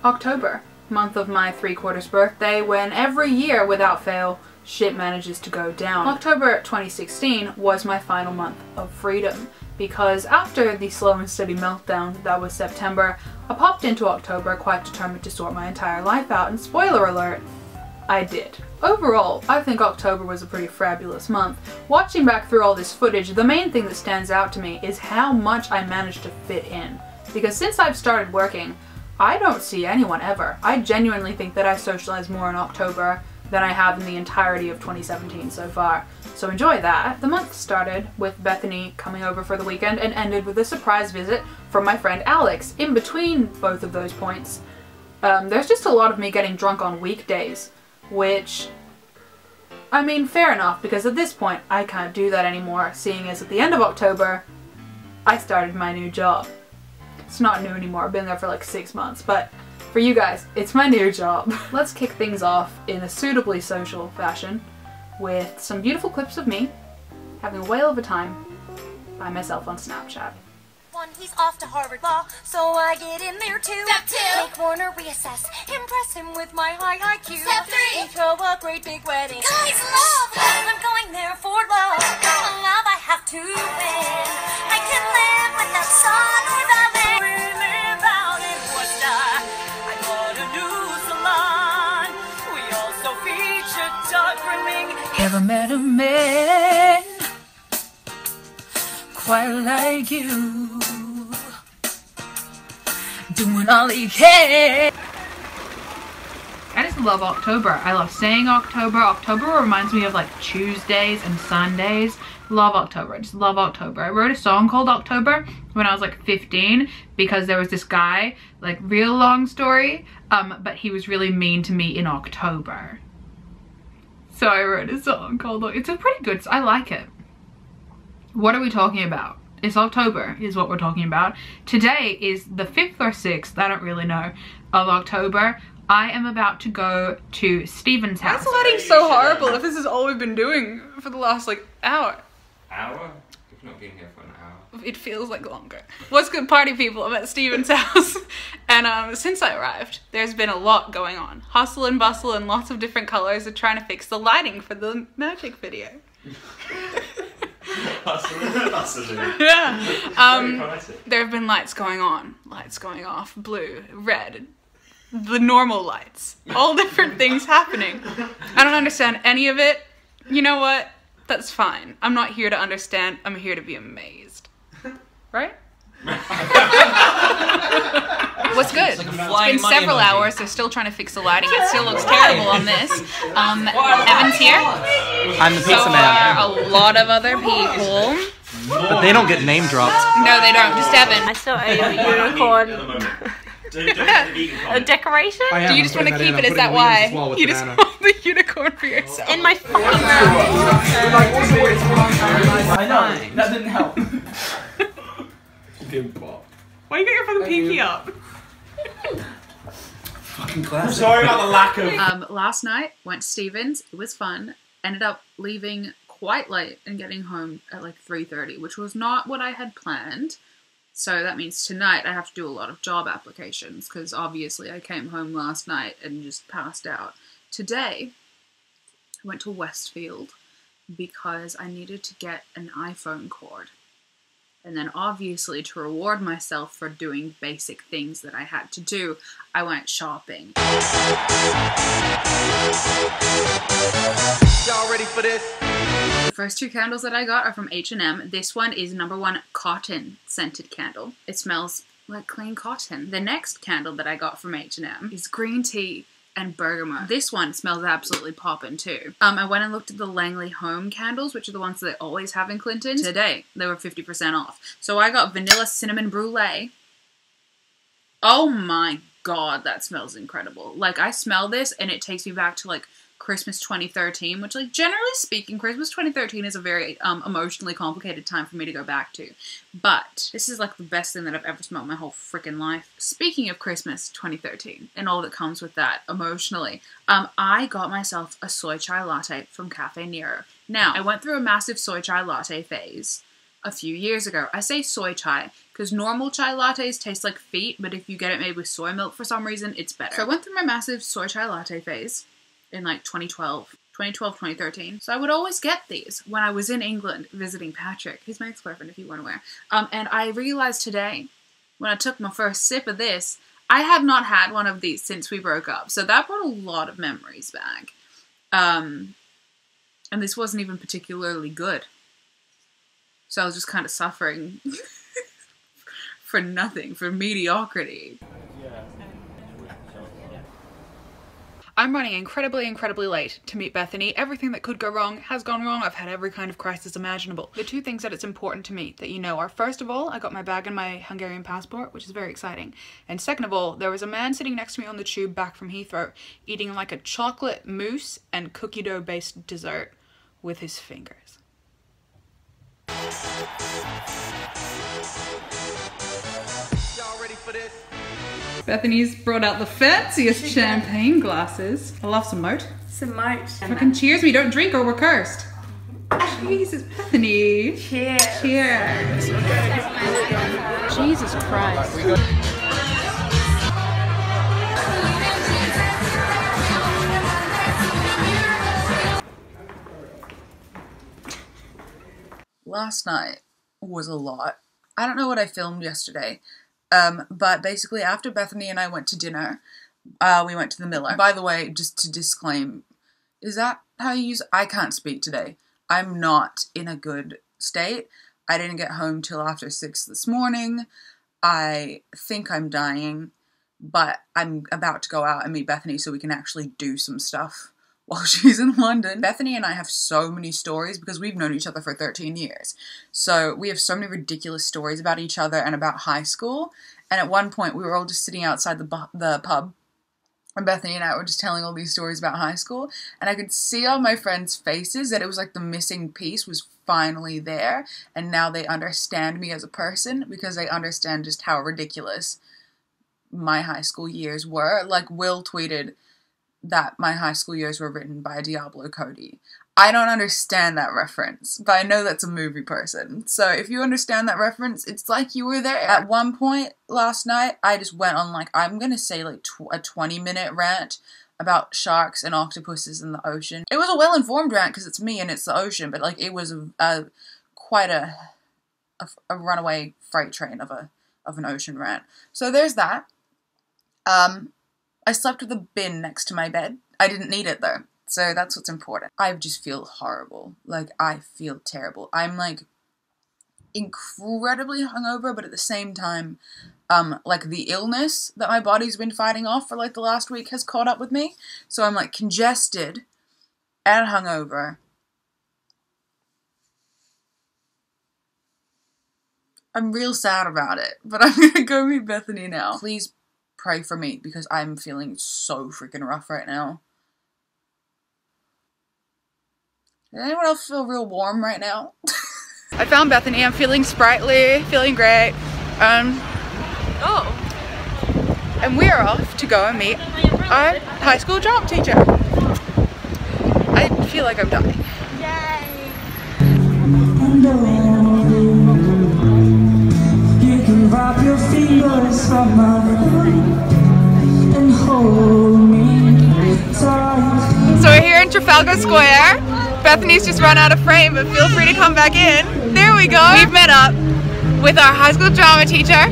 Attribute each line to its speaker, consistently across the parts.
Speaker 1: October, month of my 3/4 birthday, when every year, without fail, shit manages to go down. October 2016 was my final month of freedom, because after the slow and steady meltdown that was September, I popped into October quite determined to sort my entire life out, and spoiler alert, I did. Overall, I think October was a pretty fabulous month. Watching back through all this footage, the main thing that stands out to me is how much I managed to fit in. Because since I've started working, I don't see anyone ever. I genuinely think that I socialize more in October than I have in the entirety of 2017 so far. So enjoy that. The month started with Bethany coming over for the weekend and ended with a surprise visit from my friend Alex. In between both of those points, there's just a lot of me getting drunk on weekdays, which, I mean, fair enough, because at this point I can't do that anymore, seeing as at the end of October, I started my new job. It's not new anymore, I've been there for like 6 months, but for you guys, it's my new job. Let's kick things off in a suitably social fashion with some beautiful clips of me having a whale of a time by myself on Snapchat.
Speaker 2: He's off to Harvard Law, so I get in there too. Step 2. Make Warner reassess, impress him with my high IQ. Step 3. We throw a great big wedding. Guys, love! I'm going there for love. Love I have to win. I can live without sun or valley. We live out in Worcester. I bought a new salon. We also feature dog grooming.
Speaker 1: Never met a man quite like you, doing all he can. I just love October. I love saying October. October reminds me of like Tuesdays and Sundays. Love October. I just love October. I wrote a song called October when I was like 15 because there was this guy, like real long story, but he was really mean to me in October. So I wrote a song called, it's a pretty good, I like it. What are we talking about? It's October is what we're talking about. Today is the 5th or 6th, I don't really know, of October. I am about to go to Steven's house. Why is lighting so horrible if this is all we've been doing for the last like hour?
Speaker 3: Hour? We've not been here for an hour.
Speaker 1: It feels like longer. What's good, party people? I'm at Steven's house, and since I arrived, there's been a lot going on. Hustle and bustle and lots of different colors of trying to fix the lighting for the magic video. Yeah. There have been lights going on, lights going off, blue, red, the normal lights, all different things happening. I don't understand any of it. You know what? That's fine. I'm not here to understand. I'm here to be amazed. Right? What's good? It's been several hours. They're still trying to fix the lighting. It still looks terrible on this. Evan's here.
Speaker 4: I'm the pizza man.
Speaker 1: So are a lot of other people.
Speaker 4: But they don't get name dropped.
Speaker 1: No, they don't. Just Evan.
Speaker 5: I saw a unicorn. A decoration?
Speaker 1: Do you just want to keep it? Is that why? You just want the unicorn for yourself?
Speaker 5: In my fucking mouth.
Speaker 6: I know. That didn't help.
Speaker 1: Why you got your fucking pinky up?
Speaker 6: Fucking classic. I'm sorry about the lack of...
Speaker 1: Last night, went to Steven's. It was fun. Ended up leaving quite late and getting home at like 3:30, which was not what I had planned. So that means tonight I have to do a lot of job applications because obviously I came home last night and just passed out. Today, I went to Westfield because I needed to get an iPhone cord. And then obviously to reward myself for doing basic things that I had to do, I went shopping.
Speaker 6: Y'all ready for this?
Speaker 1: The first 2 candles that I got are from H&M. This one is #1 cotton scented candle. It smells like clean cotton. The next candle that I got from H&M is green tea and bergamot. This one smells absolutely poppin' too. I went and looked at the Langley Home candles, which are the ones that they always have in Clinton. Today, they were 50% off. So I got vanilla cinnamon brulee. Oh my god, that smells incredible. Like, I smell this and it takes me back to like Christmas 2013, which, like, generally speaking, Christmas 2013 is a very emotionally complicated time for me to go back to. But this is like the best thing that I've ever smelled in my whole freaking life. Speaking of Christmas 2013 and all that comes with that emotionally, I got myself a soy chai latte from Cafe Nero. Now, I went through a massive soy chai latte phase a few years ago. I say soy chai because normal chai lattes taste like feet, but if you get it made with soy milk for some reason, it's better. So I went through my massive soy chai latte phase in like 2013. So I would always get these when I was in England visiting Patrick. He's my ex-boyfriend if you weren't aware. And I realized today when I took my first sip of this, I have not had one of these since we broke up. So that brought a lot of memories back. And this wasn't even particularly good. So I was just kind of suffering for nothing, for mediocrity. I'm running incredibly late to meet Bethany. Everything that could go wrong has gone wrong. I've had every kind of crisis imaginable. The two things that it's important to me that you know are, first of all, I got my bag and my Hungarian passport, which is very exciting. And second of all, there was a man sitting next to me on the tube back from Heathrow eating like a chocolate mousse and cookie dough based dessert with his fingers.
Speaker 6: Y'all ready for this?
Speaker 1: Bethany's brought out the fanciest champagne glasses. I love some moat.
Speaker 5: Some moat.
Speaker 1: Fucking cheers, we don't drink or we're cursed. Jesus, Bethany.
Speaker 5: Cheers.
Speaker 1: Cheers. Jesus Christ. Last night was a lot. I don't know what I filmed yesterday. But basically after Bethany and I went to dinner, we went to the Miller. By the way, just to disclaim, is that how you use it? I can't speak today. I'm not in a good state. I didn't get home till after 6 this morning. I think I'm dying, but I'm about to go out and meet Bethany so we can actually do some stuff while she's in London. Bethany and I have so many stories because we've known each other for 13 years. So we have so many ridiculous stories about each other and about high school. And at one point we were all just sitting outside the pub and Bethany and I were just telling all these stories about high school. And I could see on my friends' faces that it was like the missing piece was finally there. And now they understand me as a person because they understand just how ridiculous my high school years were. Like Will tweeted that my high school years were written by Diablo Cody. I don't understand that reference, but I know that's a movie person. So if you understand that reference, it's like you were there. At one point last night, I just went on like, I'm gonna say like a 20-minute rant about sharks and octopuses in the ocean. It was a well-informed rant because it's me and it's the ocean, but like it was quite a runaway freight train of an ocean rant. So there's that. I slept with a bin next to my bed. I didn't need it though, so that's what's important. I just feel horrible. Like, I feel terrible. I'm like incredibly hungover, but at the same time, like the illness that my body's been fighting off for like the last week has caught up with me. So I'm like congested and hungover. I'm real sad about it, but I'm gonna go meet Bethany now. Please pray for me because I'm feeling so freaking rough right now. Does anyone else feel real warm right now? I found Bethany. I'm feeling sprightly, feeling great. And we're off to go and meet our high school drama teacher. I feel like I'm dying.
Speaker 5: Yay!
Speaker 7: You can wrap your fingers on my and hold me tight.
Speaker 1: So we're here in Trafalgar Square. Bethany's just run out of frame, but feel free to come back in. There we go. We've met up with our high school drama teacher.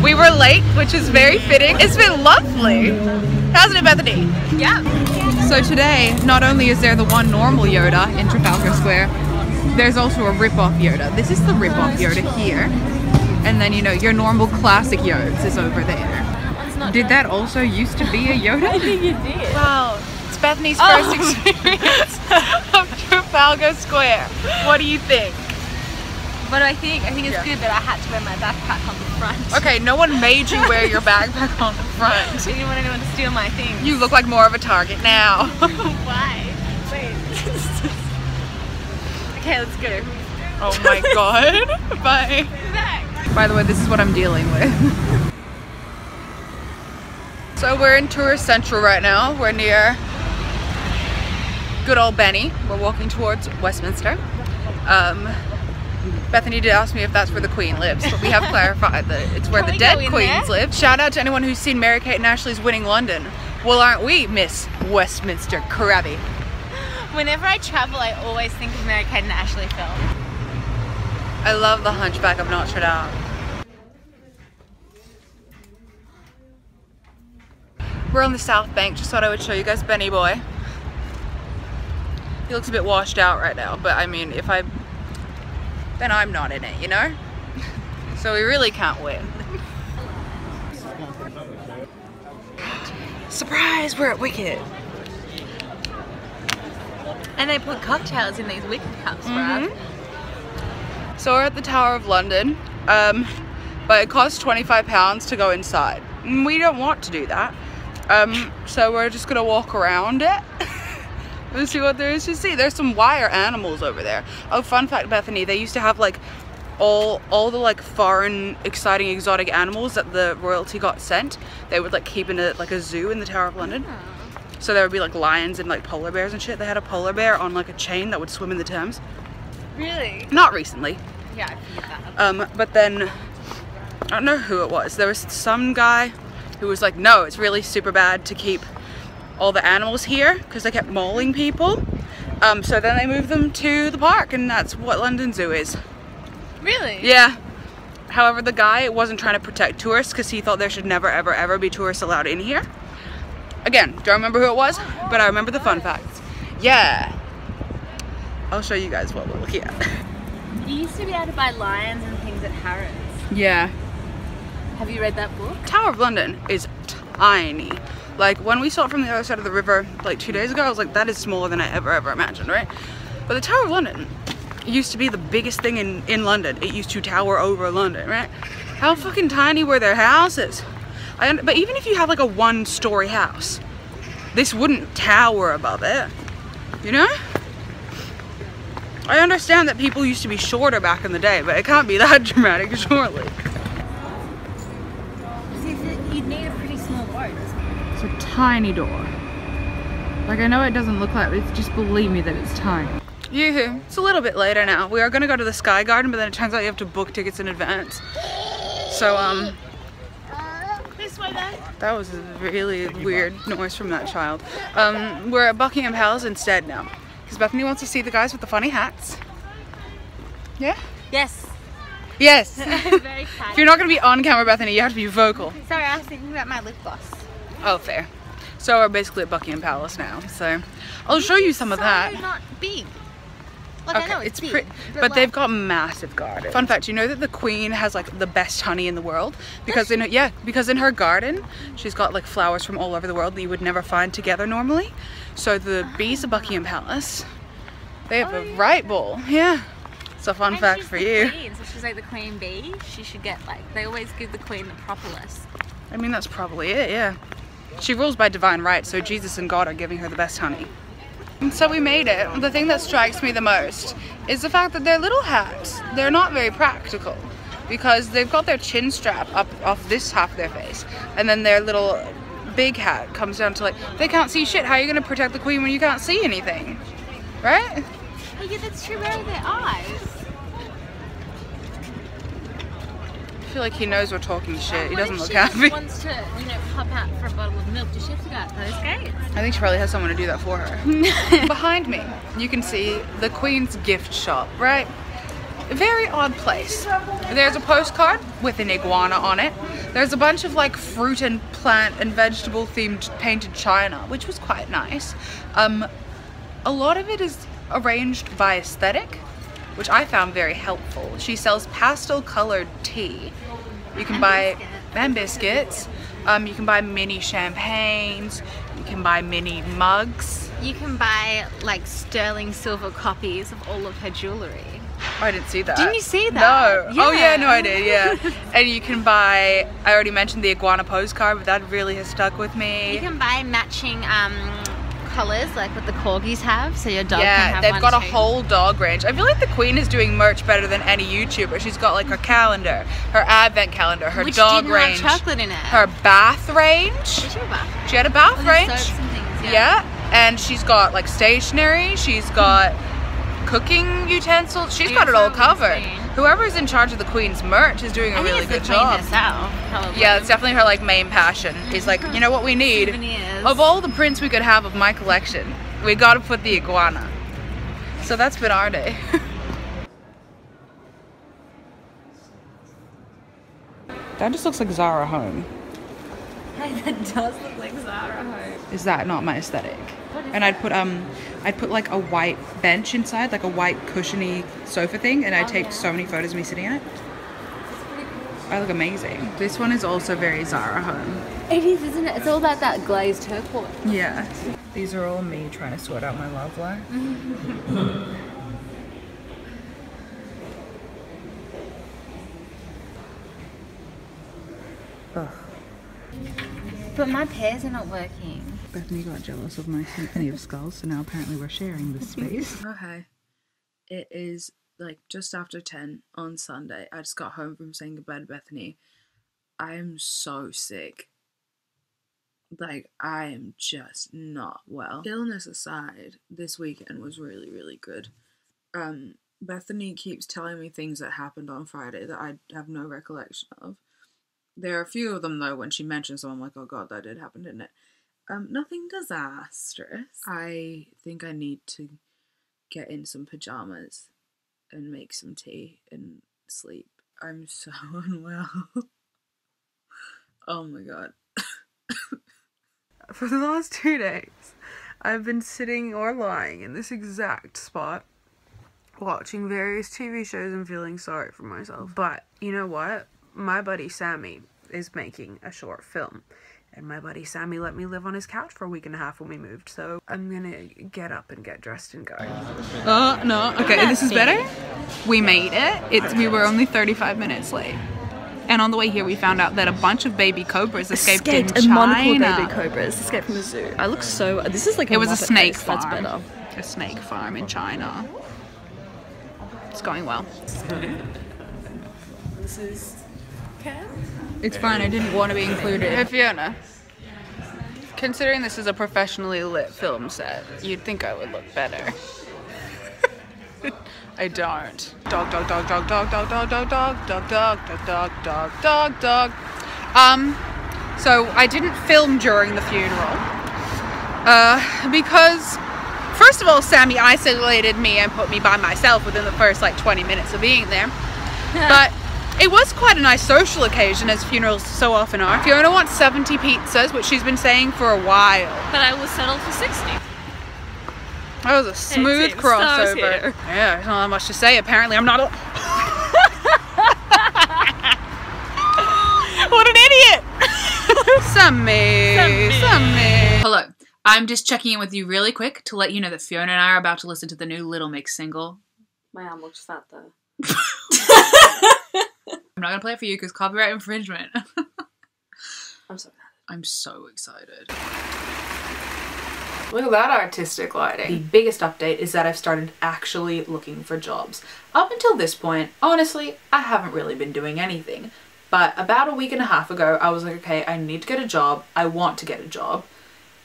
Speaker 1: We were late, which is very fitting. It's been lovely. Hasn't it, Bethany?
Speaker 5: Yeah.
Speaker 1: So today, not only is there the one normal Yoda in Trafalgar Square, there's also a rip-off Yoda. This is the rip-off Yoda here. And then, you know, your normal classic Yodes is over there. Did that also used to be a Yoda?
Speaker 5: I think it did.
Speaker 1: Wow. It's Bethany's first experience of Trafalgar Square. What do you think?
Speaker 5: But I think it's good that I had to wear my backpack on the front.
Speaker 1: Okay, no one made you wear your backpack on the front.
Speaker 5: I didn't want anyone to steal my things.
Speaker 1: You look like more of a target now.
Speaker 5: Why? Wait. Okay, let's go.
Speaker 1: Oh my god. Bye.
Speaker 5: Back.
Speaker 1: By the way, this is what I'm dealing with. So we're in Tourist Central right now. We're near good old Benny. We're walking towards Westminster. Bethany did ask me if that's where the Queen lives, but we have clarified that it's where the dead queens live. Shout out to anyone who's seen Mary-Kate and Ashley's Winning London. Well, aren't we, Miss Westminster Krabby?
Speaker 5: Whenever I travel, I always think of Mary-Kate and Ashley film.
Speaker 1: I love the Hunchback of Notre Dame. We're on the South Bank. Just thought I would show you guys Benny Boy. He looks a bit washed out right now, but I mean, then I'm not in it, you know? So we really can't win. Surprise, we're at Wicked.
Speaker 5: And they put cocktails in these Wicked cups, bruv.
Speaker 1: So we're at the Tower of London, but it costs £25 to go inside. And we don't want to do that. So we're just gonna walk around it. Let's see what there is to see. There's some wire animals over there. Oh, fun fact, Bethany, they used to have like all the like foreign, exciting, exotic animals that the royalty got sent. They would like keep in a zoo in the Tower of London. So there would be like lions and like polar bears and shit. They had a polar bear on like a chain that would swim in the Thames.
Speaker 5: Really?
Speaker 1: Not recently.
Speaker 5: Yeah, I figured that.
Speaker 1: But then I don't know who it was. There was some guy who was like, no, it's really super bad to keep all the animals here because they kept mauling people. So then they moved them to the park, and that's what London Zoo is.
Speaker 5: Really?
Speaker 1: Yeah. However, the guy wasn't trying to protect tourists because he thought there should never ever ever be tourists allowed in here. Again, don't remember who it was, but I remember the fun facts. Yeah. I'll show you guys what we're looking at.
Speaker 5: You used to be able to buy lions and things at Harrods.
Speaker 1: Yeah.
Speaker 5: Have you read that book?
Speaker 1: Tower of London is tiny. Like when we saw it from the other side of the river like 2 days ago, I was like, that is smaller than I ever imagined, right? But the Tower of London used to be the biggest thing in London. It used to tower over London, right? How fucking tiny were their houses? But even if you have like a 1-story house, this wouldn't tower above it, you know? I understand that people used to be shorter back in the day, but it can't be that dramatic, surely.
Speaker 5: You'd need a pretty small boat.
Speaker 1: It's a tiny door. Like, I know it doesn't look like it, but just believe me that it's tiny. Yoo-hoo. It's a little bit later now. We are gonna go to the Sky Garden, but then it turns out you have to book tickets in advance. So,
Speaker 5: This way then.
Speaker 1: that was a really weird noise from that child. We're at Buckingham Palace instead now. Because Bethany wants to see the guys with the funny hats. Yeah?
Speaker 5: Yes.
Speaker 1: Yes.
Speaker 5: Very
Speaker 1: If
Speaker 5: excited.
Speaker 1: you're not gonna be on camera, Bethany, you have to be vocal.
Speaker 5: Sorry, I was thinking about my lip gloss.
Speaker 1: Oh, fair. So we're basically at Buckingham Palace now. So I'll show you some of that.
Speaker 5: It's not big. Like, I know it's big,
Speaker 1: pretty, but they've got massive gardens. Fun fact, you know that the Queen has like the best honey in the world? Because because in her garden, she's got like flowers from all over the world that you would never find together normally. So the bees of Buckingham Palace, they have a right bowl. Yeah. It's a fun fact for you.
Speaker 5: Queen, so she's like the queen bee. She should get like, they always give the queen the propolis.
Speaker 1: I mean, that's probably it, yeah. She rules by divine right, so Jesus and God are giving her the best honey. And so we made it. The thing that strikes me the most is the fact that they're little hats. They're not very practical because they've got their chin strap up off this half of their face, and then their little big hat comes down to like, they can't see shit. How are you going to protect the Queen when you can't see anything? Right?
Speaker 5: Oh yeah, that's true. Where are their eyes?
Speaker 1: I feel like he knows we're talking shit. He
Speaker 5: What
Speaker 1: doesn't
Speaker 5: if
Speaker 1: look
Speaker 5: she
Speaker 1: happy.
Speaker 5: wants to, you know, pop out for a bottle of milk? Does she have to go out those gates?
Speaker 1: I think she probably has someone to do that for her. Behind me, you can see the Queen's gift shop, right? A very odd place. There's a postcard with an iguana on it. There's a bunch of like fruit and plant and vegetable themed painted china, which was quite nice. A lot of it is arranged by aesthetic, which I found very helpful. She sells pastel colored tea. You can buy, and biscuits. You can buy mini champagnes. You can buy mini mugs.
Speaker 5: You can buy like sterling silver copies of all of her jewellery.
Speaker 1: Oh, I didn't see that.
Speaker 5: Didn't you see that?
Speaker 1: No.
Speaker 5: Yeah.
Speaker 1: Oh yeah, no I did, yeah. And you can buy, I already mentioned the iguana postcard, but that really has stuck with me.
Speaker 5: You can buy matching collars like what the corgis have, so your dog can
Speaker 1: Yeah,
Speaker 5: have
Speaker 1: they've
Speaker 5: one
Speaker 1: got a
Speaker 5: too.
Speaker 1: whole dog range. I feel like the Queen is doing merch better than any YouTuber. She's got like her calendar, her advent calendar, her
Speaker 5: Which
Speaker 1: dog
Speaker 5: didn't
Speaker 1: range,
Speaker 5: have chocolate in it.
Speaker 1: her bath range.
Speaker 5: Did she have a bath?
Speaker 1: She had a bath
Speaker 5: Oh, there's
Speaker 1: range.
Speaker 5: soaps and things,
Speaker 1: Yeah, and she's got like stationery. She's got cooking utensils. She's got it all covered. Whoever's in charge of the Queen's merch is doing a really good job. Yeah, it's definitely her like main passion. Is like, you know what we need? Of all the prints we could have of my collection, we gotta put the iguana. So that's been our day. That just looks like Zara Home.
Speaker 5: That does look like Zara Home.
Speaker 1: Is that not my aesthetic? And I'd put like a white bench inside, like a white cushiony sofa thing, and I'd take so many photos of me sitting in it. I look amazing. This one is also very Zara Home.
Speaker 5: It is, isn't it? It's all about that glazed turquoise.
Speaker 1: Yeah. These are all me trying to sort out my love life. Ugh.
Speaker 5: But my pears are not working.
Speaker 1: Bethany got jealous of my symphony of skulls, so now apparently we're sharing this space. Okay. It is like just after 10 on Sunday. I just got home from saying goodbye to Bethany. I am so sick. Like, I am just not well. Illness aside, this weekend was really, really good. Bethany keeps telling me things that happened on Friday that I have no recollection of. There are a few of them, though, when she mentions them, I'm like, oh god, that did happen, didn't it? Nothing disastrous. I think I need to get in some pajamas and make some tea and sleep. I'm so unwell. Oh my god. For the last 2 days, I've been sitting or lying in this exact spot, watching various TV shows and feeling sorry for myself. But you know what? My buddy Sammy is making a short film, and my buddy Sammy let me live on his couch for a week and a half when we moved, so I'm gonna get up and get dressed and go. No. Okay, this is better? We made it. We were only 35 minutes late. And on the way here, we found out that a bunch of baby cobras escaped in China.
Speaker 5: Monocle baby cobras escaped from the zoo. I look so... This is like
Speaker 1: it was a snake
Speaker 5: face.
Speaker 1: farm.
Speaker 5: That's better.
Speaker 1: A snake farm in China. It's going well.
Speaker 5: This is... Okay.
Speaker 1: It's fine, I didn't want to be included. Hey Fiona, considering this is a professionally lit film set, you'd think I would look better. I don't. Dog, dog, dog, dog, dog, dog, dog, dog, dog, dog, dog, dog, dog, dog, dog. So I didn't film during the funeral. Because, first of all, Sammy isolated me and put me by myself within the first, like, 20 minutes of being there. But it was quite a nice social occasion, as funerals so often are. Fiona wants 70 pizzas, which she's been saying for a while.
Speaker 5: But I will settle for 60.
Speaker 1: That was a smooth crossover. Yeah, there's not much to say. Apparently, I'm not a... What an idiot! Sammy. Hello. I'm just checking in with you really quick to let you know that Fiona and I are about to listen to the new Little Mix single.
Speaker 5: My arm looks fat though.
Speaker 1: I'm not gonna play it for you because copyright infringement.
Speaker 5: I'm so excited.
Speaker 1: I'm so excited. Look at that artistic lighting. The biggest update is that I've started actually looking for jobs. Up until this point, honestly, I haven't really been doing anything. But about a week and a half ago, I was like, okay, I need to get a job. I want to get a job.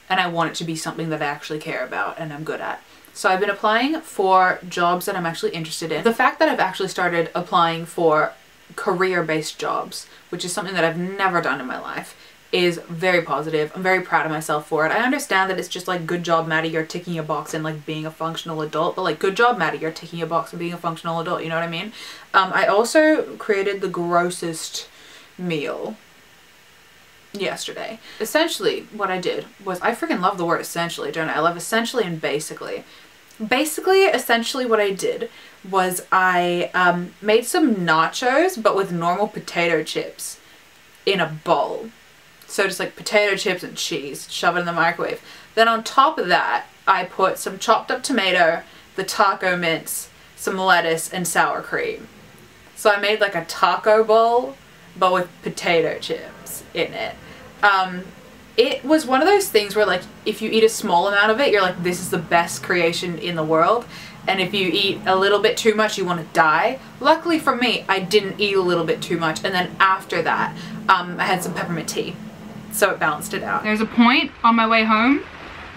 Speaker 1: And I want it to be something that I actually care about and I'm good at. So I've been applying for jobs that I'm actually interested in. The fact that I've actually started applying for career-based jobs, which is something that I've never done in my life, is very positive. I'm very proud of myself for it. I understand that it's just like, good job, Maddie, you're ticking a box and like being a functional adult, but like, good job, Maddie, you're ticking a box and being a functional adult, you know what I mean? I also created the grossest meal yesterday. Essentially, what I did was, I freaking love the word essentially, don't I? I love essentially and basically. Essentially what I did was I made some nachos, but with normal potato chips in a bowl. So just like potato chips and cheese, shove it in the microwave. Then on top of that, I put some chopped up tomato, the taco mince, some lettuce, and sour cream. So I made like a taco bowl, but with potato chips in it. It was one of those things where like, if you eat a small amount of it, you're like, this is the best creation in the world. And if you eat a little bit too much, you want to die. Luckily for me, I didn't eat a little bit too much. And then after that, I had some peppermint tea. So it balanced it out. There's a point on my way home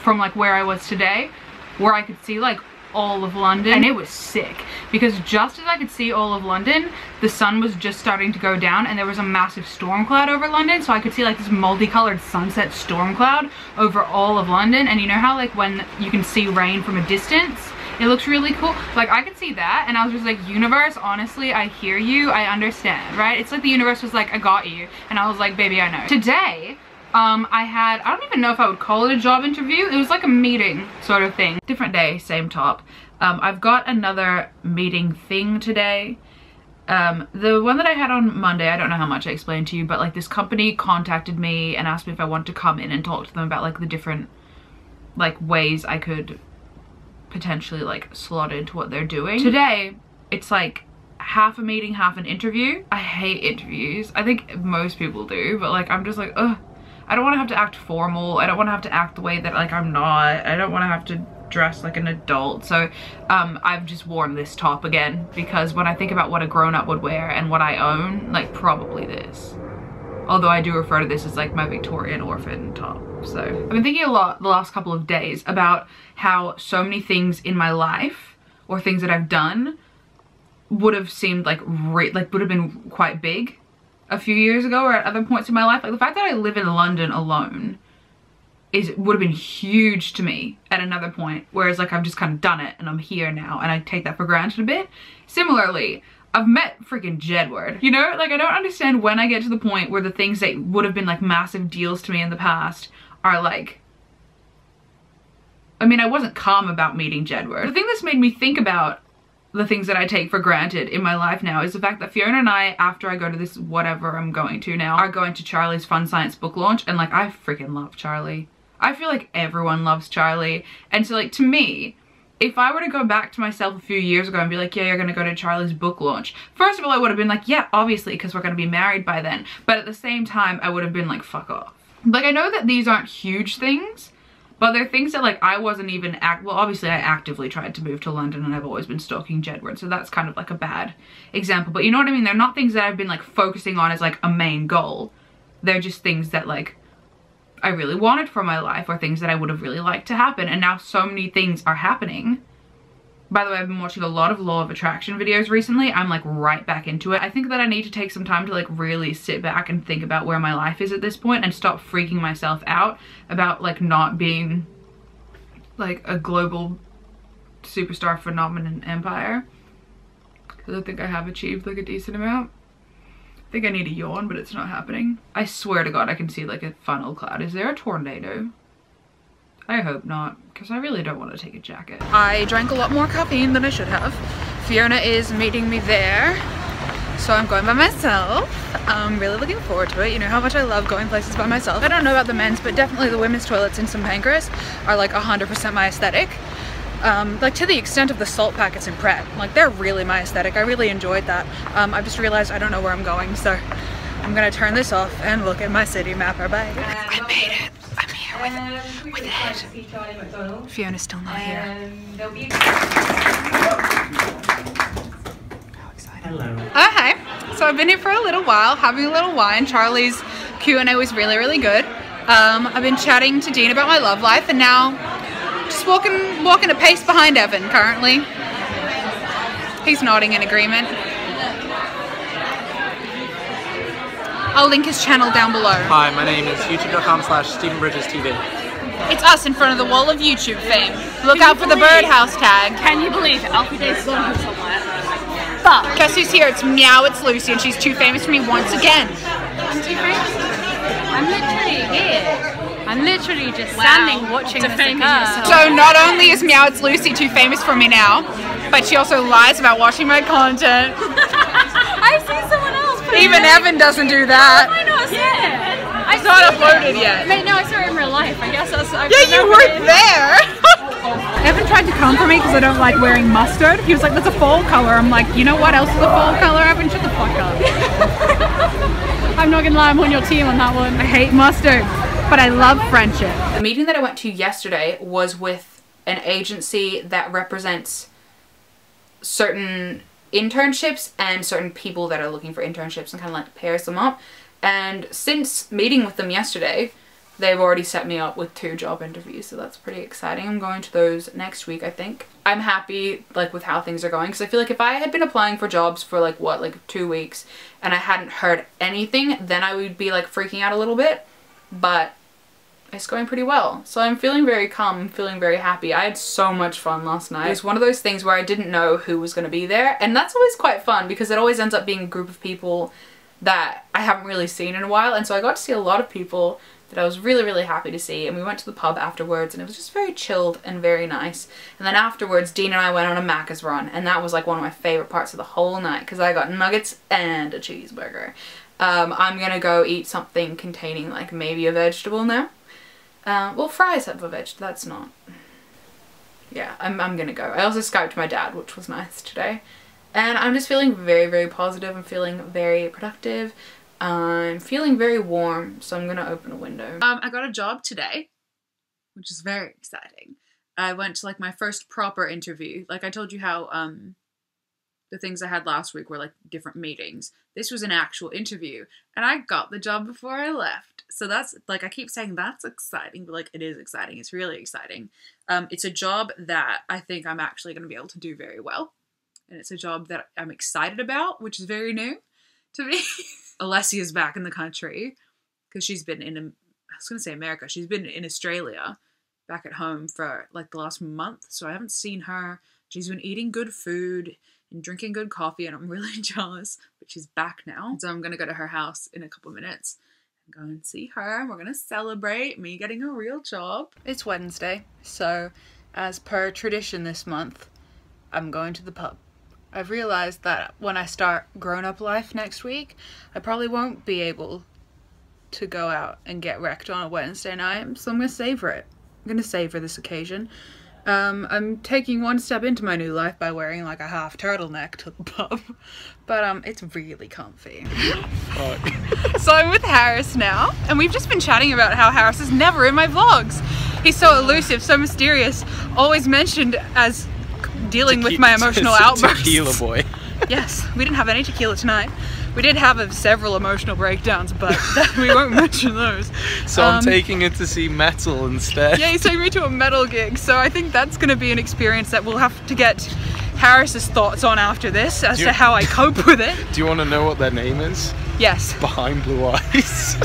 Speaker 1: from like where I was today where I could see like all of London, and it was sick because just as I could see all of London, the sun was just starting to go down and there was a massive storm cloud over London, so I could see like this multicolored sunset storm cloud over all of London. And you know how like when you can see rain from a distance, it looks really cool? Like I could see that and I was just like, universe, honestly, I hear you, I understand, right? It's like the universe was like, I got you. And I was like, baby, I know. Today, I don't even know if I would call it a job interview. It was like a meeting sort of thing. Different day, same top. I've got another meeting thing today. The one that I had on Monday, I don't know how much I explained to you, but like this company contacted me and asked me if I wanted to come in and talk to them about like the different like ways I could potentially like slot into what they're doing. Today, it's like half a meeting, half an interview. I hate interviews. I think most people do, but like I'm just like, ugh. I don't want to have to act formal. I don't want to have to act the way that like I'm not. I don't want to have to dress like an adult. So I've just worn this top again because when I think about what a grown-up would wear and what I own, like probably this. Although I do refer to this as like my Victorian orphan top. So I've been thinking a lot the last couple of days about how so many things in my life or things that I've done would have seemed like would have been quite big a few years ago or at other points in my life. Like the fact that I live in London alone would have been huge to me at another point, whereas like I've just kind of done it and I'm here now and I take that for granted a bit. Similarly, I've met freaking Jedward, you know? Like I don't understand when I get to the point where the things that would have been like massive deals to me in the past are like, I mean, I wasn't calm about meeting Jedward. The thing that's made me think about the things that I take for granted in my life now is the fact that Fiona and I, after I go to this whatever I'm going to now, are going to Charlie's Fun Science book launch, and like I freaking love Charlie. I feel like everyone loves Charlie, and so like to me, if I were to go back to myself a few years ago and be like, yeah, you're gonna go to Charlie's book launch, first of all I would have been like, yeah, obviously, because we're gonna be married by then, but at the same time I would have been like, fuck off. Like I know that these aren't huge things, but they're things that like I wasn't even well, obviously I actively tried to move to London and I've always been stalking Jedward, so that's kind of like a bad example, but you know what I mean? They're not things that I've been like focusing on as like a main goal. They're just things that like I really wanted for my life or things that I would have really liked to happen, and now so many things are happening. By the way, I've been watching a lot of law of attraction videos recently. I'm like right back into it. I think that I need to take some time to like really sit back and think about where my life is at this point and stop freaking myself out about like not being like a global superstar phenomenon empire. Because I think I have achieved like a decent amount. I think I need a yawn, but it's not happening. I swear to God, I can see like a funnel cloud. Is there a tornado? I hope not, because I really don't want to take a jacket. I drank a lot more caffeine than I should have. Fiona is meeting me there, so I'm going by myself. I'm really looking forward to it. You know how much I love going places by myself. I don't know about the men's, but definitely the women's toilets in St Pancras are like 100% my aesthetic. Like to the extent of the salt packets in Pret. Like they're really my aesthetic. I really enjoyed that. I've just realized I don't know where I'm going, so I'm gonna turn this off and look at my city mapper. Bye. I made it. I'm here with Ed. Fiona's still not here. How excited. Hello. Oh, hey. So I've been here for a little while, having a little wine. Charlie's Q&A was really, really good. I've been chatting to Dean about my love life, and now just walking a pace behind Evan currently. He's nodding in agreement. I'll link his channel down below.
Speaker 4: Hi, my name is youtube.com/StephenBridgesTV.
Speaker 1: It's us in front of the wall of YouTube fame. Look out for the birdhouse tag.
Speaker 5: Can you believe Alfie Day's gone here somewhere?
Speaker 1: But guess who's here? It's Meow, it's Lucy, and she's too famous for me once again.
Speaker 5: I'm too famous? I'm literally here. I'm literally just standing watching this occur.
Speaker 1: So not only is Meow, it's Lucy too famous for me now, but she also lies about watching my content.
Speaker 5: I've seen someone else.
Speaker 1: Even Evan doesn't do that.
Speaker 5: I know, yeah.
Speaker 1: It's not uploaded yet.
Speaker 5: Mate, no, I saw it in real life. I guess that's.
Speaker 1: Yeah, you weren't there. Evan tried to come for me because I don't like wearing mustard. He was like, that's a fall color. I'm like, you know what else is a fall color, Evan? Shut the fuck up.
Speaker 5: I'm not gonna lie, I'm on your team on that one.
Speaker 1: I hate mustard, but I love friendship. The meeting that I went to yesterday was with an agency that represents certain internships and certain people that are looking for internships and kind of like pairs them up. And since meeting with them yesterday, they've already set me up with 2 job interviews, so that's pretty exciting. I'm going to those next week, I think. I'm happy like with how things are going, because I feel like if I had been applying for jobs for like 2 weeks and I hadn't heard anything, then I would be like freaking out a little bit, but it's going pretty well. So I'm feeling very calm, I'm feeling very happy. I had so much fun last night. It was one of those things where I didn't know who was going to be there, and that's always quite fun because it always ends up being a group of people that I haven't really seen in a while, and so I got to see a lot of people that I was really, really happy to see, and we went to the pub afterwards and it was just very chilled and very nice. And then afterwards, Dean and I went on a Macca's run, and that was like one of my favorite parts of the whole night because I got nuggets and a cheeseburger. I'm gonna go eat something containing like maybe a vegetable now. Well, fries have a veg, that's not. Yeah, I'm gonna go. I also Skyped my dad, which was nice today. And I'm just feeling very, very positive. I'm feeling very productive. I'm feeling very warm, so I'm gonna open a window. I got a job today, which is very exciting. I went to like my first proper interview. Like I told you how the things I had last week were like different meetings. This was an actual interview, and I got the job before I left. So that's like, I keep saying that's exciting, but like it is exciting. It's really exciting. It's a job that I think I'm actually gonna be able to do very well. And it's a job that I'm excited about, which is very new to me. Alessia's back in the country because she's been in, I was going to say America, she's been in Australia back at home for like the last month, so I haven't seen her. She's been eating good food and drinking good coffee, and I'm really jealous, but she's back now. So I'm going to go to her house in a couple minutes and go and see her, and we're going to celebrate me getting a real job. It's Wednesday, so as per tradition this month, I'm going to the pub. I've realized that when I start grown-up life next week, I probably won't be able to go out and get wrecked on a Wednesday night, so I'm going to savor it. I'm going to savor this occasion. I'm taking one step into my new life by wearing like a half turtleneck to the pub, but it's really comfy. So I'm with Harris now, and we've just been chatting about how Harris is never in my vlogs. He's so elusive, so mysterious, always mentioned as dealing with my emotional outbursts.
Speaker 4: Tequila boy.
Speaker 1: Yes, we didn't have any tequila tonight. We did have several emotional breakdowns, but we won't mention those.
Speaker 4: So I'm taking it to see metal instead.
Speaker 1: Yeah, he's taking me to a metal gig, so I think that's going to be an experience that we'll have to get Harris's thoughts on after this as to how I cope with it.
Speaker 4: Do you want to know what their name is?
Speaker 1: Yes.
Speaker 4: Behind Blue Eyes.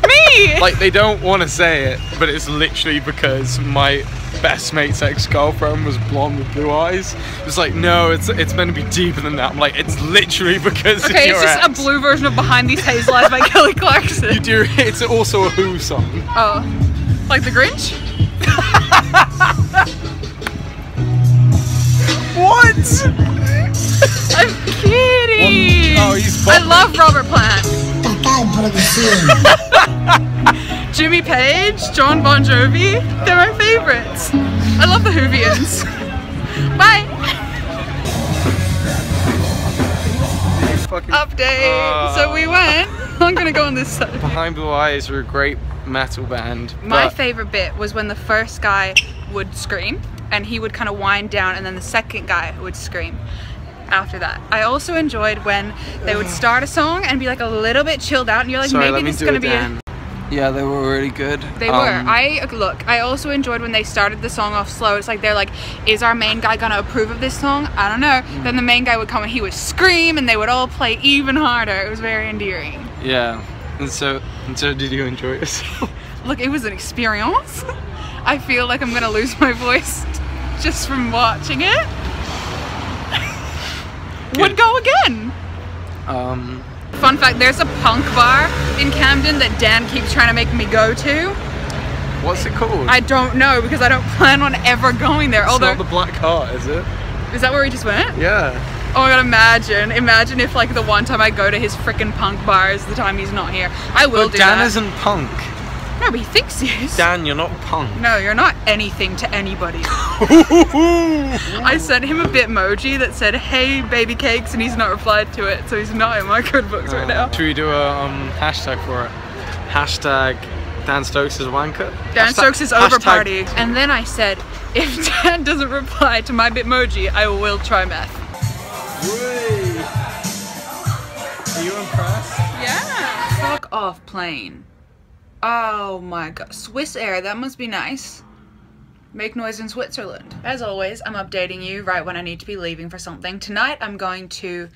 Speaker 1: Me!
Speaker 4: Like, they don't want to say it, but it's literally because my best mate's ex-girlfriend was blonde with blue eyes. It was like, no, it's meant to be deeper than that. I'm like, it's literally because of your
Speaker 1: it's just
Speaker 4: ex.
Speaker 1: a blue version of Behind These Hazel Eyes by Kelly Clarkson.
Speaker 4: You do, it's also a Who song.
Speaker 1: Oh. Like the Grinch?
Speaker 4: What?
Speaker 1: I'm kidding!
Speaker 4: Oh, he's
Speaker 1: I love Robert Plant. Jimmy Page, John Bon Jovi, they're my favorites. I love the Whovians. Bye! Update! So we went, I'm gonna go on this side.
Speaker 4: Behind Blue Eyes were a great metal band.
Speaker 1: My favorite bit was when the first guy would scream, and he would kind of wind down, and then the second guy would scream after that. I also enjoyed when they would start a song and be like a little bit chilled out, and you're like,
Speaker 4: sorry,
Speaker 1: maybe this is gonna be a...
Speaker 4: Yeah, they were really good.
Speaker 1: They were. I also enjoyed when they started the song off slow. It's like they're like, is our main guy gonna approve of this song? I don't know. Then the main guy would come and he would scream, and they would all play even harder. It was very endearing.
Speaker 4: Yeah. And so did you enjoy yourself?
Speaker 1: Look, it was an experience. I feel like I'm gonna lose my voice just from watching it. Would go again. Fun fact, there's a punk bar in Camden that Dan keeps trying to make me go to.
Speaker 4: What's it called?
Speaker 1: I don't know, because I don't plan on ever going there.
Speaker 4: It's not the Black Heart, is it?
Speaker 1: Is that where we just went?
Speaker 4: Yeah.
Speaker 1: Oh my god, imagine if like the one time I go to his frickin' punk bar is the time he's not here. I will do that.
Speaker 4: Dan isn't punk.
Speaker 1: No, but he thinks he is.
Speaker 4: Dan, you're not punk.
Speaker 1: No, you're not anything to anybody. I sent him a Bitmoji that said, hey baby cakes, and he's not replied to it, so he's not in my good books right now.
Speaker 4: Should we do a hashtag for it? Hashtag Dan Stokes is a wanker?
Speaker 1: Dan Stokes is over party. And then I said, if Dan doesn't reply to my Bitmoji, I will try meth.
Speaker 4: Whee! Are you impressed?
Speaker 1: Yeah. Fuck off, plane. Oh my god, Swiss Air, that must be nice. Make noise in Switzerland. As always, I'm updating you right when I need to be leaving for something. Tonight I'm going to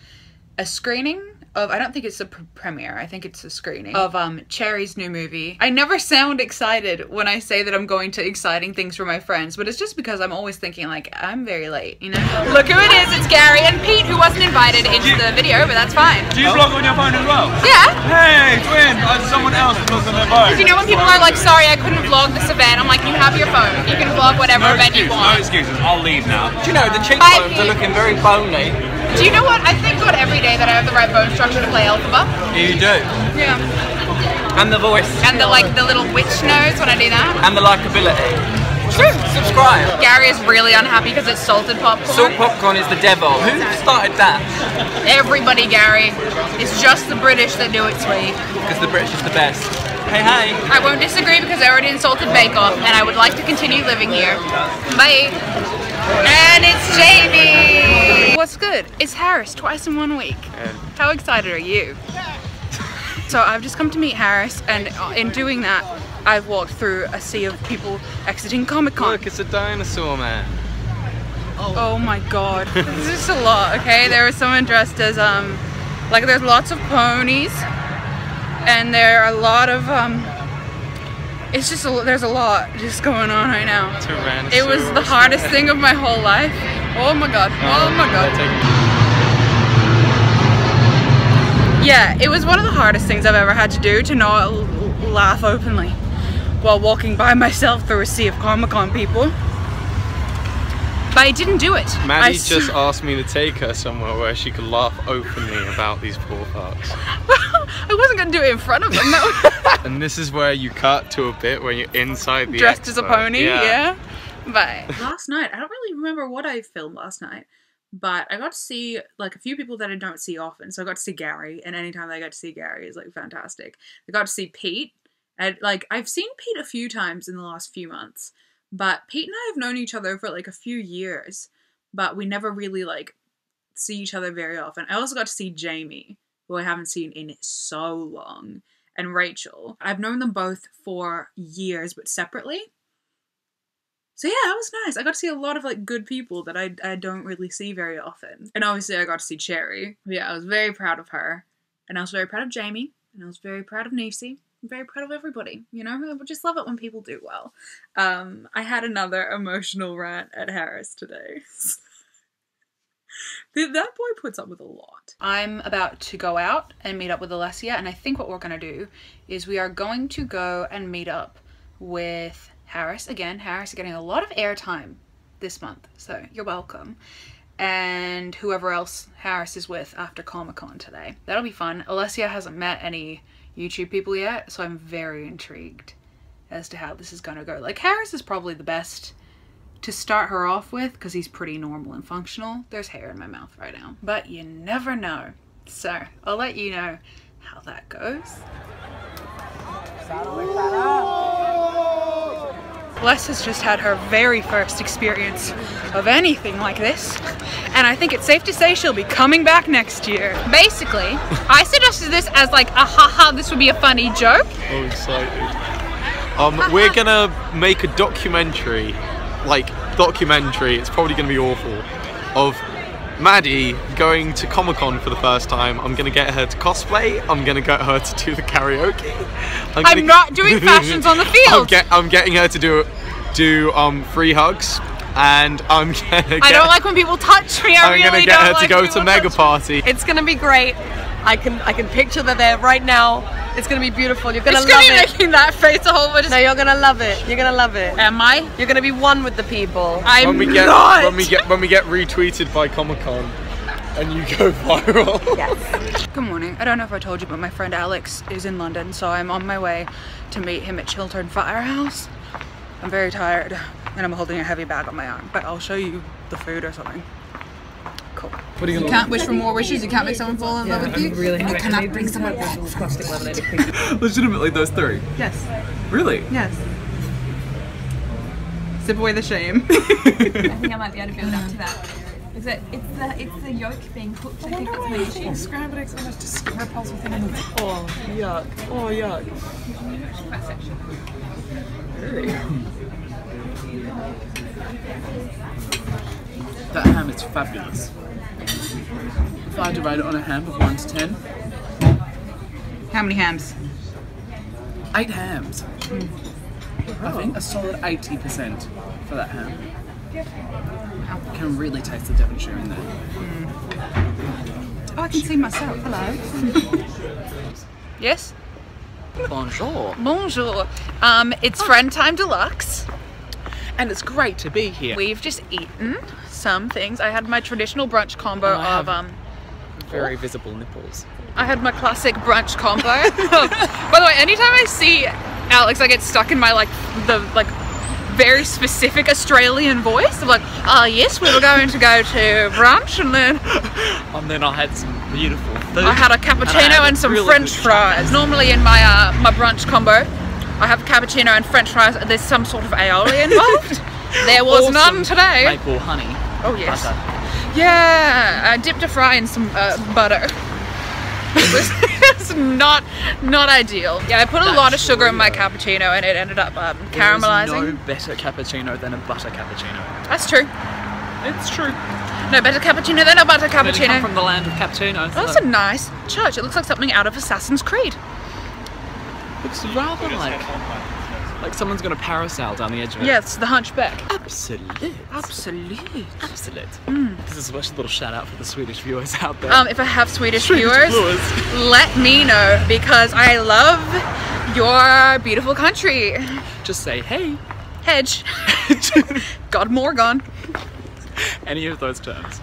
Speaker 1: a screening of, I don't think it's a premiere, I think it's a screening of Cherry's new movie. I never sound excited when I say that I'm going to exciting things for my friends, but it's just because I'm always thinking like, I'm very late, you know? Look who it is, it's Gary and Pete, who wasn't invited into the video, but that's fine.
Speaker 8: Do you vlog on your phone as well?
Speaker 1: Yeah.
Speaker 8: Hey, twin, someone else vlogs on their phone.
Speaker 1: Because you know when people are like, sorry, I couldn't vlog this event, I'm like, you have your phone, you can vlog whatever event you want.
Speaker 8: No excuses, I'll leave now.
Speaker 6: Do you know, the cheekbones are looking very bony.
Speaker 1: Do you know what? I thank God every day that I have the right bone structure to play Alphabet.
Speaker 6: You do.
Speaker 1: Yeah.
Speaker 6: And the voice.
Speaker 1: And the the little witch nose when I do that.
Speaker 6: And the likability.
Speaker 1: True.
Speaker 6: Subscribe.
Speaker 1: Gary is really unhappy because it's salted popcorn.
Speaker 6: Salt popcorn is the devil. Who started that?
Speaker 1: Everybody, Gary. It's just the British that do it sweet.
Speaker 6: Because the British is the best. Hey, hey.
Speaker 1: I won't disagree because I already insulted Bake Off and I would like to continue living here. Bye. And it's Jamie! What's good? It's Harris twice in 1 week. How excited are you? So I've just come to meet Harris, and in doing that, I've walked through a sea of people exiting Comic-Con.
Speaker 4: Look, it's a dinosaur man.
Speaker 1: Oh my god. This is a lot, okay? There was someone dressed as, like there's lots of ponies, and there are a lot of, it's just, there's a lot just going on right now. It was the hardest thing of my whole life. Oh my god, oh my god. Yeah, it was one of the hardest things I've ever had to do, to not laugh openly while walking by myself through a sea of Comic-Con people. But I didn't do it.
Speaker 4: Maddie just asked me to take her somewhere where she could laugh openly about these poor fucks.
Speaker 1: I wasn't going to do it in front of them, no.
Speaker 4: And this is where you cut to a bit when you're inside the
Speaker 1: dressed as a pony, yeah. But
Speaker 9: last night, I don't really remember what I filmed last night, but I got to see like a few people that I don't see often. So I got to see Gary, and anytime I got to see Gary is like fantastic. I got to see Pete, and like I've seen Pete a few times in the last few months, but Pete and I have known each other for like a few years, but we never really like see each other very often. I also got to see Jamie, who I haven't seen in so long, and Rachel. I've known them both for years, but separately. So yeah, that was nice. I got to see a lot of like good people that I don't really see very often. And obviously I got to see Cherry. Yeah, I was very proud of her. And I was very proud of Jamie. And I was very proud of Nisi. I'm very proud of everybody, you know? I just love it when people do well. I had another emotional rant at Harris today. That boy puts up with a lot. I'm about to go out and meet up with Alessia, and I think what we're gonna do is we are going to go and meet up with Harris. Again, Harris is getting a lot of airtime this month, so you're welcome. And whoever else Harris is with after Comic-Con today. That'll be fun. Alessia hasn't met any YouTube people yet, so I'm very intrigued as to how this is gonna go. Like, Harris is probably the best to start her off with because he's pretty normal and functional. There's hair in my mouth right now, but you never know. So I'll let you know how that goes. Les has just had her very first experience of anything like this, and I think it's safe to say she'll be coming back next year. Basically, I suggested this as like a haha, this would be a funny joke.
Speaker 4: Oh, excited. We're gonna make a documentary, it's probably gonna be awful, of Maddie going to Comic-Con for the first time. I'm gonna get her to cosplay. I'm gonna get her to do the karaoke.
Speaker 1: I'm not doing fashions on the field.
Speaker 4: I'm getting her to do free hugs, and I'm gonna. I
Speaker 1: don't like when people touch me.
Speaker 4: I'm gonna get her to go to Mega Party.
Speaker 10: It's gonna be great. I can picture that there right now. It's gonna be beautiful. You're gonna love it.
Speaker 1: It's gonna be making that face a whole bunch.
Speaker 10: No, you're gonna love it. You're gonna love it.
Speaker 1: Am I?
Speaker 10: You're gonna be one with the people.
Speaker 1: When we get
Speaker 4: retweeted by Comic-Con, and you go viral.
Speaker 1: Yes. Good morning. I don't know if I told you, but my friend Alex is in London, so I'm on my way to meet him at Chiltern Firehouse. I'm very tired, and I'm holding a heavy bag on my arm, but I'll show you the food or something. Cool.
Speaker 4: What are you
Speaker 1: can't wish for more wishes. You can't make someone fall in love with you.
Speaker 10: Really
Speaker 1: you cannot bring someone back.
Speaker 6: Legitimately, those three?
Speaker 1: Yes.
Speaker 6: Really?
Speaker 1: Yes. Sip away the shame.
Speaker 5: I think I might be able to build up to that.
Speaker 9: Is it? It's the yolk being cooked. I think that's my issue.
Speaker 6: Scrambled eggs almost just repulse within them. Oh, yuck. Oh, yuck. That ham is fabulous. If I had to rate it on a ham of 1 to 10.
Speaker 9: How many hams?
Speaker 6: 8 hams. I think a solid 80% for that ham. You can really taste the Devonshire in there.
Speaker 9: Oh, I can see myself. Hello. Yes?
Speaker 6: Bonjour.
Speaker 9: Bonjour. It's Friend Time Deluxe.
Speaker 6: And it's great to be here.
Speaker 9: We've just eaten some things. I had my traditional brunch combo of
Speaker 6: very visible nipples.
Speaker 9: I had my classic brunch combo. By the way, anytime I see Alex, I get stuck in my very specific Australian voice. I'm like, yes, we were going to go to brunch, and then
Speaker 6: I had some beautiful food.
Speaker 9: I had a cappuccino and some
Speaker 6: really
Speaker 9: French fries. Normally in my my brunch combo, I have cappuccino and French fries. And there's some sort of aioli involved. There was none today.
Speaker 6: Maple honey.
Speaker 9: Oh yes.
Speaker 6: Butter.
Speaker 9: Yeah, I dipped a fry in some butter. It was not ideal. Yeah, I put a lot of sugar in my cappuccino and it ended up caramelizing.
Speaker 6: There is no better cappuccino than a butter cappuccino.
Speaker 9: That's true.
Speaker 6: It's true.
Speaker 9: No better cappuccino than a butter
Speaker 6: Come
Speaker 9: cappuccino.
Speaker 6: from the land of cappuccinos.
Speaker 9: Oh, that's a nice church. It looks like something out of Assassin's Creed.
Speaker 6: Looks rather like someone's gonna parasail down the edge of it.
Speaker 9: Yes, the Hunchback.
Speaker 6: Absolute.
Speaker 9: Absolute.
Speaker 6: Absolute. This is a little shout out for the Swedish viewers out there.
Speaker 9: If I have Swedish viewers, let me know because I love your beautiful country.
Speaker 6: Just say hey.
Speaker 9: Hedge. God Morgan.
Speaker 6: Any of those terms.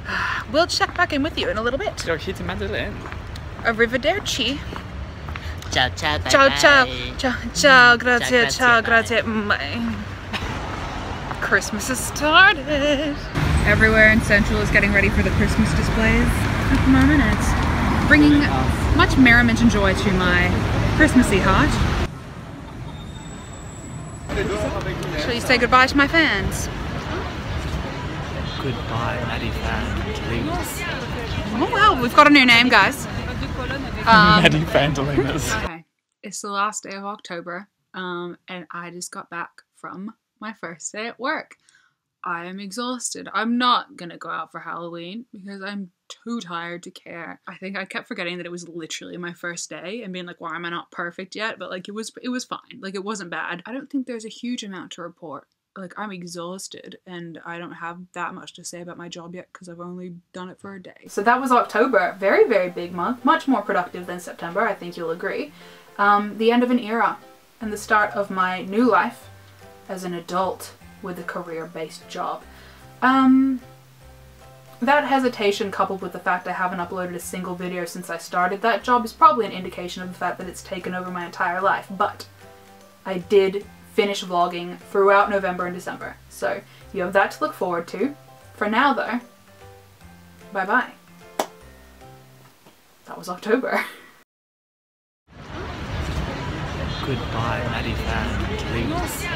Speaker 9: We'll check back in with you in a little bit.
Speaker 6: You're here to Madeleine.
Speaker 9: Arrivederci.
Speaker 11: Ciao, ciao, bye,
Speaker 9: Ciao,
Speaker 11: bye.
Speaker 9: ciao. Ciao, ciao, grazie, ciao,
Speaker 11: grazie,
Speaker 9: grazie. Bye. Christmas has started. Everywhere in Central is getting ready for the Christmas displays at the moment. It's bringing much merriment and joy to my Christmassy heart. Shall you say goodbye to my fans?
Speaker 6: Goodbye, Maddie fan, please.
Speaker 9: Oh wow, we've got a new name, guys.
Speaker 6: Maddie Fandelinas.
Speaker 9: Okay, it's the last day of October, and I just got back from my first day at work. I am exhausted. I'm not gonna go out for Halloween because I'm too tired to care. I think I kept forgetting that it was literally my first day and being like, why am I not perfect yet? But like, it was fine. Like, it wasn't bad. I don't think there's a huge amount to report. Like, I'm exhausted and I don't have that much to say about my job yet because I've only done it for a day. So that was October. Very, very big month. Much more productive than September, I think you'll agree. The end of an era and the start of my new life as an adult with a career-based job. That hesitation coupled with the fact I haven't uploaded a single video since I started that job is probably an indication of the fact that it's taken over my entire life, but I did finish vlogging throughout November and December. So you have that to look forward to. For now though, bye bye. That was October.
Speaker 6: Goodbye, Maddie fan, please.